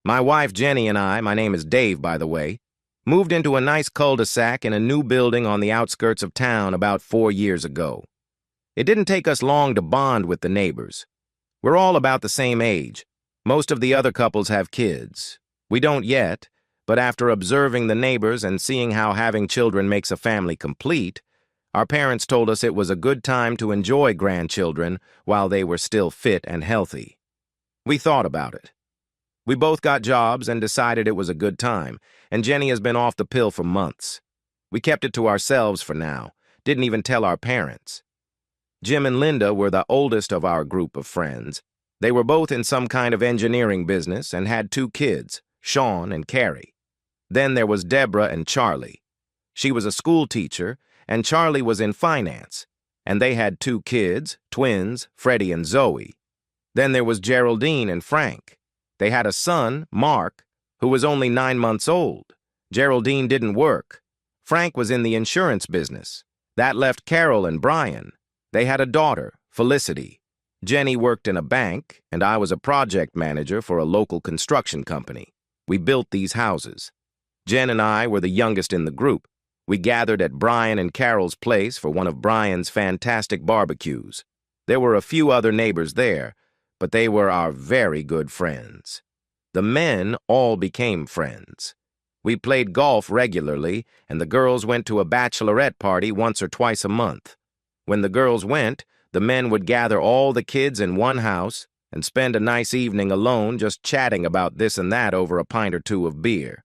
My wife Jenny and I, my name is Dave by the way, moved into a nice cul-de-sac in a new building on the outskirts of town about 4 years ago. It didn't take us long to bond with the neighbors. We're all about the same age. Most of the other couples have kids. We don't yet, but after observing the neighbors and seeing how having children makes a family complete, our parents told us it was a good time to enjoy grandchildren while they were still fit and healthy. We thought about it. We both got jobs and decided it was a good time, and Jenny has been off the pill for months. We kept it to ourselves for now, didn't even tell our parents. Jim and Linda were the oldest of our group of friends. They were both in some kind of engineering business and had 2 kids, Sean and Carrie. Then there was Deborah and Charlie. She was a school teacher, and Charlie was in finance, and they had 2 kids, twins, Freddie and Zoe. Then there was Geraldine and Frank. They had a son, Mark, who was only 9 months old. Geraldine didn't work. Frank was in the insurance business. That left Carol and Brian. They had a daughter, Felicity. Jenny worked in a bank, and I was a project manager for a local construction company. We built these houses. Jen and I were the youngest in the group. We gathered at Brian and Carol's place for one of Brian's fantastic barbecues. There were a few other neighbors there, but they were our very good friends. The men all became friends. We played golf regularly, and the girls went to a bachelorette party once or twice a month. When the girls went, the men would gather all the kids in one house and spend a nice evening alone just chatting about this and that over a pint or 2 of beer.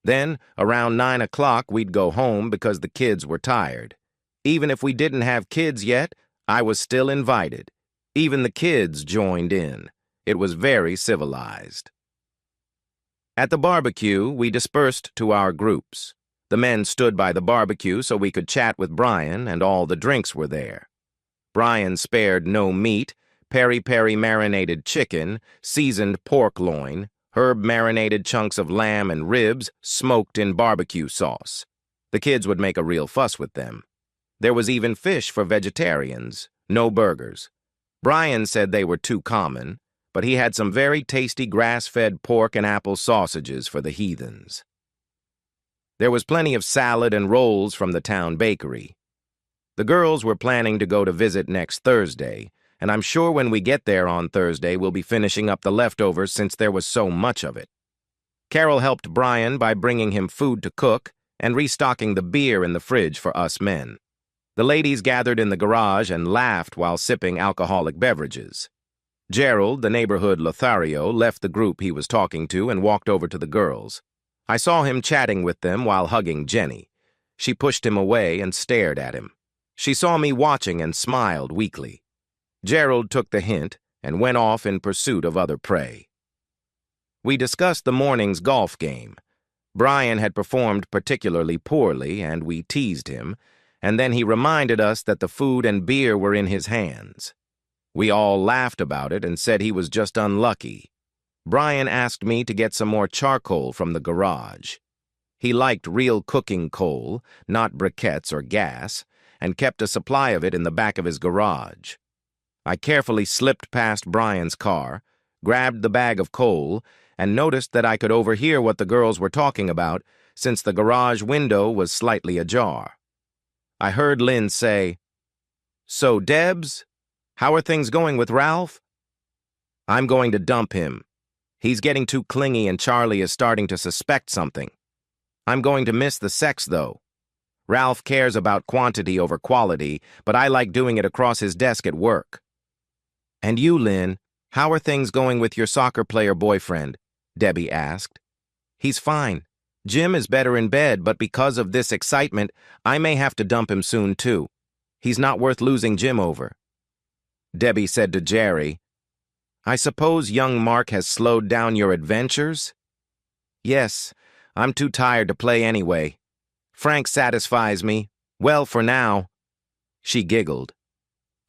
Then, around 9 o'clock, we'd go home because the kids were tired. Even if we didn't have kids yet, I was still invited. Even the kids joined in. It was very civilized. At the barbecue, we dispersed to our groups. The men stood by the barbecue so we could chat with Brian, and all the drinks were there. Brian spared no meat, peri-peri marinated chicken, seasoned pork loin, herb-marinated chunks of lamb and ribs smoked in barbecue sauce. The kids would make a real fuss with them. There was even fish for vegetarians, no burgers. Brian said they were too common, but he had some very tasty grass-fed pork and apple sausages for the heathens. There was plenty of salad and rolls from the town bakery. The girls were planning to go to visit next Thursday, and I'm sure when we get there on Thursday we'll be finishing up the leftovers since there was so much of it. Carol helped Brian by bringing him food to cook and restocking the beer in the fridge for us men. The ladies gathered in the garage and laughed while sipping alcoholic beverages. Gerald, the neighborhood Lothario, left the group he was talking to and walked over to the girls. I saw him chatting with them while hugging Jenny. She pushed him away and stared at him. She saw me watching and smiled weakly. Gerald took the hint and went off in pursuit of other prey. We discussed the morning's golf game. Brian had performed particularly poorly, and we teased him, and then he reminded us that the food and beer were in his hands. We all laughed about it and said he was just unlucky. Brian asked me to get some more charcoal from the garage. He liked real cooking coal, not briquettes or gas, and kept a supply of it in the back of his garage. I carefully slipped past Brian's car, grabbed the bag of coal, and noticed that I could overhear what the girls were talking about since the garage window was slightly ajar. I heard Lynn say, "So, Debs, how are things going with Ralph?" "I'm going to dump him. He's getting too clingy and Charlie is starting to suspect something. I'm going to miss the sex, though. Ralph cares about quantity over quality, but I like doing it across his desk at work." "And you, Lynn, how are things going with your soccer player boyfriend?" Debbie asked. "He's fine. Jim is better in bed, but because of this excitement, I may have to dump him soon, too. He's not worth losing Jim over." Debbie said to Jerry, "I suppose young Mark has slowed down your adventures?" "Yes, I'm too tired to play anyway. Frank satisfies me. Well, for now." She giggled.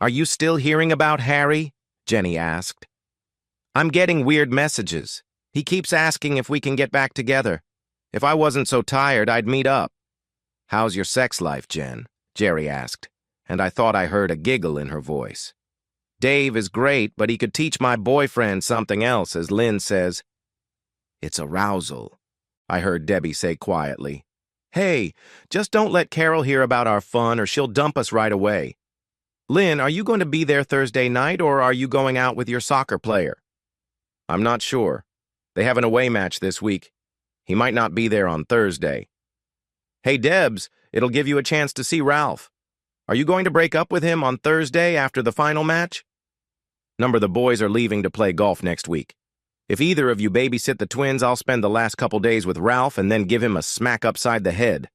"Are you still hearing about Harry?" Jenny asked. "I'm getting weird messages. He keeps asking if we can get back together. If I wasn't so tired, I'd meet up." "How's your sex life, Jen?" Jerry asked, and I thought I heard a giggle in her voice. "Dave is great, but he could teach my boyfriend something else, as Lynn says." It's arousal, I heard Debbie say quietly. Hey, just don't let Carol hear about our fun or she'll dump us right away. Lynn, are you going to be there Thursday night or are you going out with your soccer player? I'm not sure. They have an away match this week. He might not be there on Thursday. Hey, Debs, it'll give you a chance to see Ralph. Are you going to break up with him on Thursday after the final match? The boys are leaving to play golf next week. If either of you babysit the twins, I'll spend the last couple days with Ralph and then give him a smack upside the head.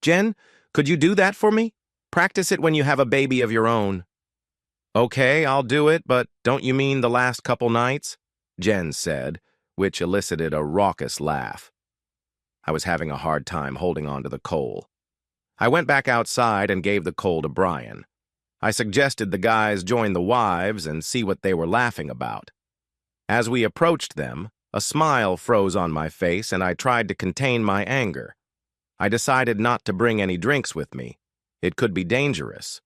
Jen, could you do that for me? Practice it when you have a baby of your own. Okay, I'll do it, but don't you mean the last couple nights? Jen said, which elicited a raucous laugh. I was having a hard time holding on to the coal. I went back outside and gave the coal to Brian. I suggested the guys join the wives and see what they were laughing about. As we approached them, a smile froze on my face and I tried to contain my anger. I decided not to bring any drinks with me. It could be dangerous.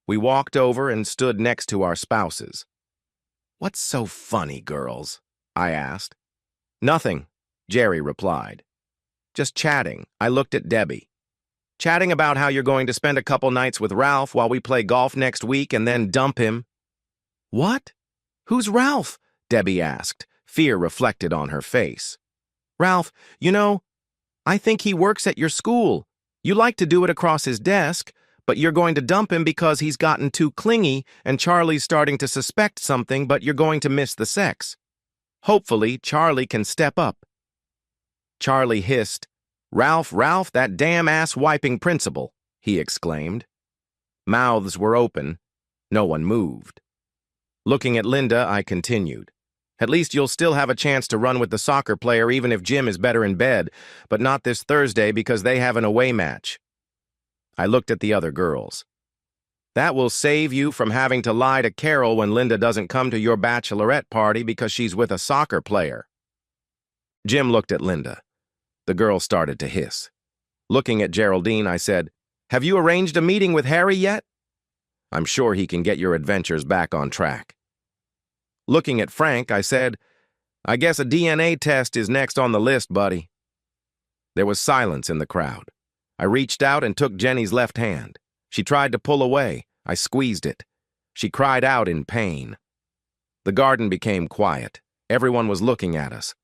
We walked over and stood next to our spouses. What's so funny, girls? I asked. Nothing, Jerry replied. Just chatting. I looked at Debbie. Chatting about how you're going to spend a couple nights with Ralph while we play golf next week and then dump him. What? Who's Ralph? Debbie asked, fear reflected on her face. Ralph, I think he works at your school. You like to do it across his desk, but you're going to dump him because he's gotten too clingy and Charlie's starting to suspect something, but you're going to miss the sex. Hopefully, Charlie can step up. Charlie hissed, Ralph, that damn ass-wiping principal, he exclaimed. Mouths were open. No one moved. Looking at Linda, I continued. At least you'll still have a chance to run with the soccer player even if Jim is better in bed, but not this Thursday because they have an away match. I looked at the other girls. That will save you from having to lie to Carol when Linda doesn't come to your bachelorette party because she's with a soccer player. Jim looked at Linda. The girl started to hiss. Looking at Geraldine, I said, Have you arranged a meeting with Harry yet? I'm sure he can get your adventures back on track. Looking at Frank, I said, I guess a DNA test is next on the list, buddy. There was silence in the crowd. I reached out and took Jenny's left hand. She tried to pull away. I squeezed it. She cried out in pain. The garden became quiet. Everyone was looking at us.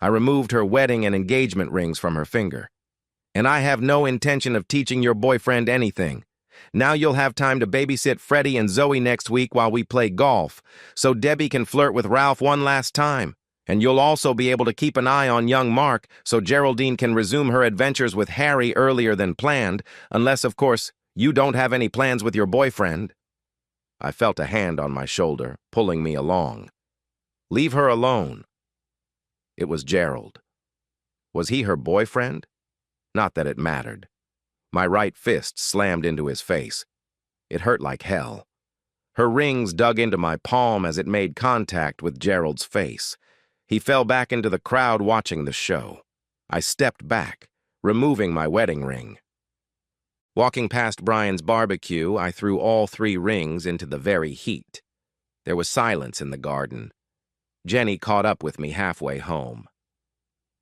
I removed her wedding and engagement rings from her finger. And I have no intention of teaching your boyfriend anything. Now you'll have time to babysit Freddie and Zoe next week while we play golf, so Debbie can flirt with Ralph one last time. And you'll also be able to keep an eye on young Mark so Geraldine can resume her adventures with Harry earlier than planned, unless, of course, you don't have any plans with your boyfriend. I felt a hand on my shoulder, pulling me along. Leave her alone. It was Gerald. Was he her boyfriend? Not that it mattered. My right fist slammed into his face. It hurt like hell. Her rings dug into my palm as it made contact with Gerald's face. He fell back into the crowd watching the show. I stepped back, removing my wedding ring. Walking past Brian's barbecue, I threw all 3 rings into the very heat. There was silence in the garden. Jenny caught up with me halfway home.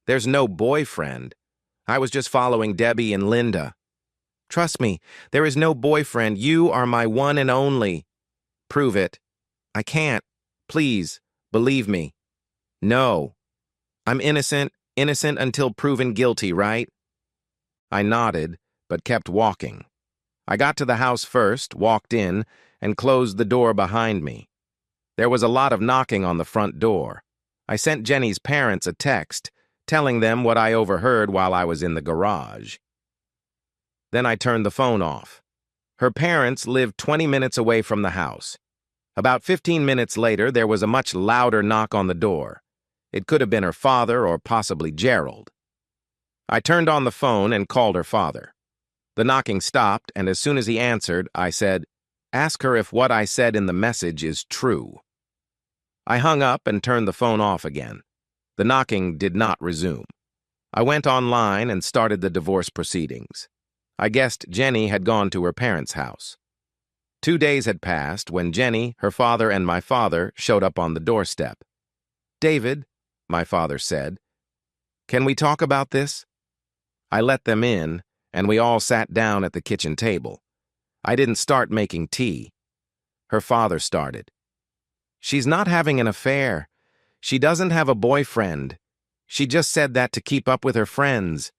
There's no boyfriend. I was just following Debbie and Linda. Trust me, there is no boyfriend. You are my one and only. Prove it. I can't. Please, believe me. No. I'm innocent until proven guilty, right? I nodded, but kept walking. I got to the house first, walked in, and closed the door behind me. There was a lot of knocking on the front door. I sent Jenny's parents a text, telling them what I overheard while I was in the garage. Then I turned the phone off. Her parents lived 20 minutes away from the house. About 15 minutes later, there was a much louder knock on the door. It could have been her father or possibly Gerald. I turned on the phone and called her father. The knocking stopped, and as soon as he answered, I said, "Ask her if what I said in the message is true." I hung up and turned the phone off again. The knocking did not resume. I went online and started the divorce proceedings. I guessed Jenny had gone to her parents' house. 2 days had passed when Jenny, her father, and my father showed up on the doorstep. "David," my father said, Can we talk about this? I let them in, and we all sat down at the kitchen table. I didn't start making tea. Her father started. She's not having an affair. She doesn't have a boyfriend. She just said that to keep up with her friends.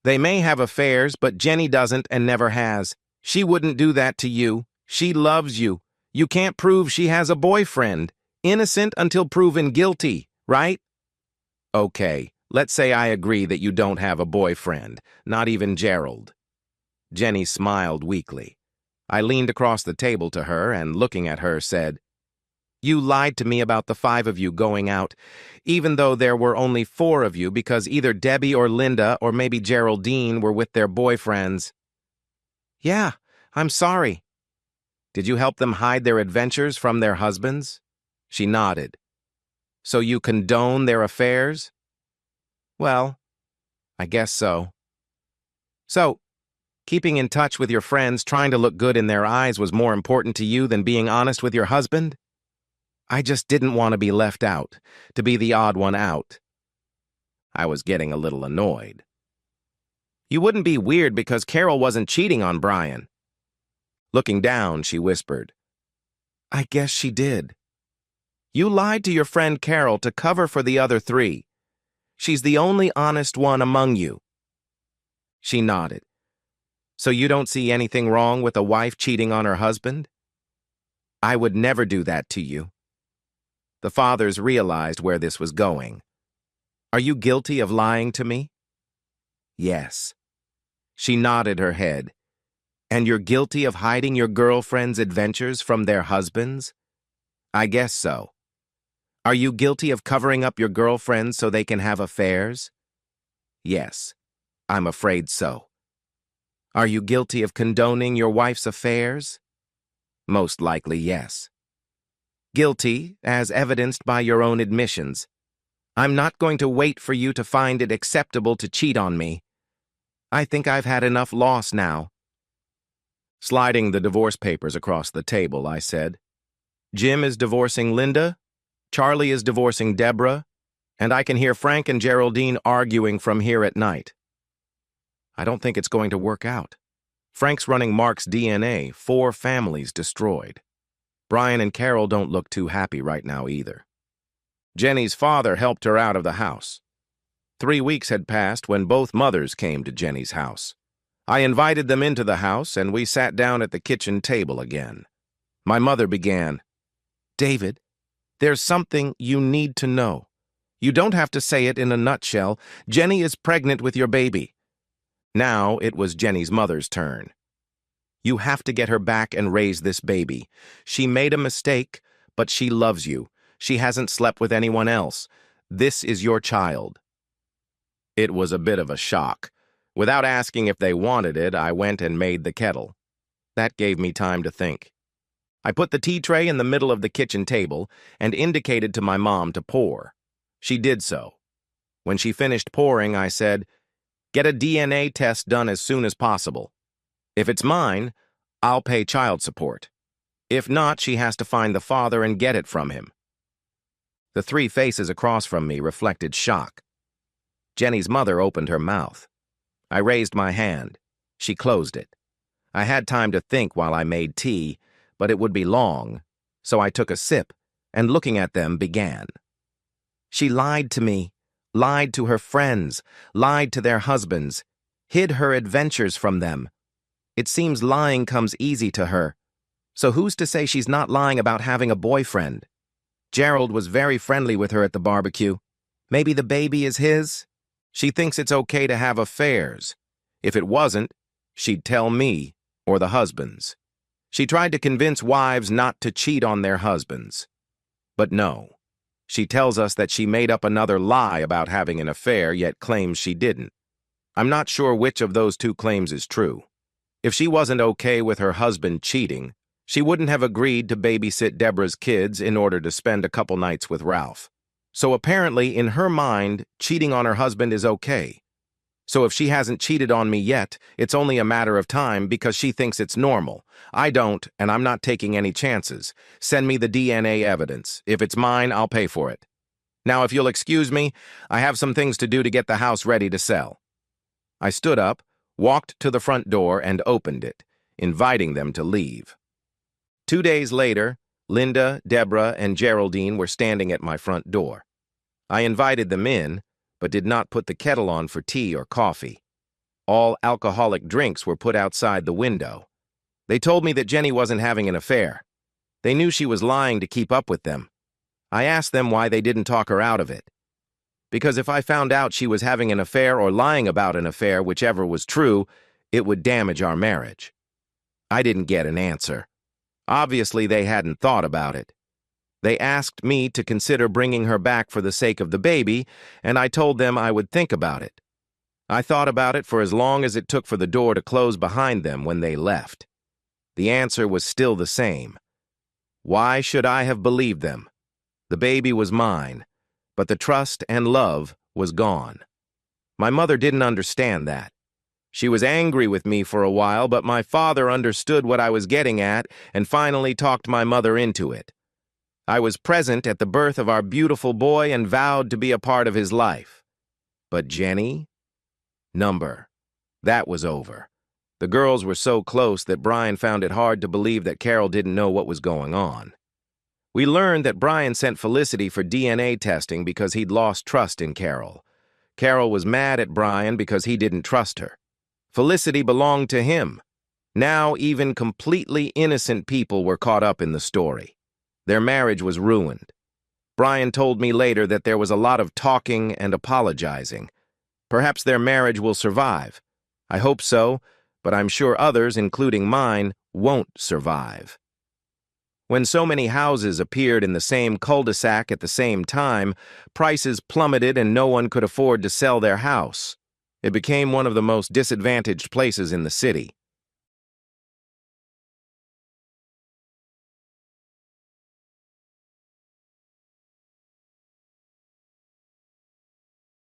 They may have affairs, but Jenny doesn't and never has. She wouldn't do that to you. She loves you. You can't prove she has a boyfriend. Innocent until proven guilty, right? Okay, let's say I agree that you don't have a boyfriend, not even Gerald. Jenny smiled weakly. I leaned across the table to her and, looking at her, said, "You lied to me about the 5 of you going out, even though there were only 4 of you because either Debbie or Linda or maybe Geraldine were with their boyfriends." "Yeah, I'm sorry." "Did you help them hide their adventures from their husbands?" She nodded. "So you condone their affairs?" "Well, I guess so." "So, keeping in touch with your friends, trying to look good in their eyes was more important to you than being honest with your husband?" "I just didn't want to be left out, to be the odd one out." I was getting a little annoyed. "You wouldn't be weird because Carol wasn't cheating on Brian." Looking down, she whispered, "I guess she did." "You lied to your friend Carol to cover for the other 3. She's the only honest one among you." She nodded. "So you don't see anything wrong with a wife cheating on her husband?" "I would never do that to you." The fathers realized where this was going. "Are you guilty of lying to me?" "Yes." She nodded her head. "And you're guilty of hiding your girlfriend's adventures from their husbands?" "I guess so." "Are you guilty of covering up your girlfriends so they can have affairs?" "Yes, I'm afraid so." "Are you guilty of condoning your wife's affairs?" "Most likely, yes." "Guilty, as evidenced by your own admissions. I'm not going to wait for you to find it acceptable to cheat on me. I think I've had enough loss now." Sliding the divorce papers across the table, I said, "Jim is divorcing Linda, Charlie is divorcing Deborah, and I can hear Frank and Geraldine arguing from here at night. I don't think it's going to work out. Frank's running Mark's DNA, 4 families destroyed. Brian and Carol don't look too happy right now either." Jenny's father helped her out of the house. 3 weeks had passed when both mothers came to Jenny's house. I invited them into the house, and we sat down at the kitchen table again. My mother began, "David, there's something you need to know. You don't have to say it in a nutshell. Jenny is pregnant with your baby." Now it was Jenny's mother's turn. "You have to get her back and raise this baby. She made a mistake, but she loves you. She hasn't slept with anyone else. This is your child." It was a bit of a shock. Without asking if they wanted it, I went and made the kettle. That gave me time to think. I put the tea tray in the middle of the kitchen table and indicated to my mom to pour. She did so. When she finished pouring, I said, "Get a DNA test done as soon as possible. If it's mine, I'll pay child support. If not, she has to find the father and get it from him." The 3 faces across from me reflected shock. Jenny's mother opened her mouth. I raised my hand. She closed it. I had time to think while I made tea, but it would be long, so I took a sip and, looking at them, began. "She lied to me, lied to her friends, lied to their husbands, hid her adventures from them. It seems lying comes easy to her. So who's to say she's not lying about having a boyfriend? Gerald was very friendly with her at the barbecue. Maybe the baby is his? She thinks it's okay to have affairs. If it wasn't, she'd tell me or the husbands. She tried to convince wives not to cheat on their husbands. But no, she tells us that she made up another lie about having an affair, yet claims she didn't. I'm not sure which of those 2 claims is true. If she wasn't okay with her husband cheating, she wouldn't have agreed to babysit Deborah's kids in order to spend a couple nights with Ralph. So apparently, in her mind, cheating on her husband is okay. So if she hasn't cheated on me yet, it's only a matter of time because she thinks it's normal. I don't, and I'm not taking any chances. Send me the DNA evidence. If it's mine, I'll pay for it." Now, if you'll excuse me, I have some things to do to get the house ready to sell." I stood up, walked to the front door, and opened it, inviting them to leave. 2 days later, Linda, Deborah, and Geraldine were standing at my front door. I invited them in, but did not put the kettle on for tea or coffee. All alcoholic drinks were put outside the window. They told me that Jenny wasn't having an affair. They knew she was lying to keep up with them. I asked them why they didn't talk her out of it. Because if I found out she was having an affair or lying about an affair, whichever was true, it would damage our marriage. I didn't get an answer. Obviously, they hadn't thought about it. They asked me to consider bringing her back for the sake of the baby, and I told them I would think about it. I thought about it for as long as it took for the door to close behind them when they left. The answer was still the same. Why should I have believed them? The baby was mine, but the trust and love was gone. My mother didn't understand that. She was angry with me for a while, but my father understood what I was getting at and finally talked my mother into it. I was present at the birth of our beautiful boy and vowed to be a part of his life. But Jenny? That was over. The girls were so close that Brian found it hard to believe that Carol didn't know what was going on. We learned that Brian sent Felicity for DNA testing because he'd lost trust in Carol. Carol was mad at Brian because he didn't trust her. Felicity belonged to him. Now even completely innocent people were caught up in the story. Their marriage was ruined. Brian told me later that there was a lot of talking and apologizing. Perhaps their marriage will survive. I hope so, but I'm sure others, including mine, won't survive. When so many houses appeared in the same cul-de-sac at the same time, prices plummeted and no one could afford to sell their house. It became one of the most disadvantaged places in the city.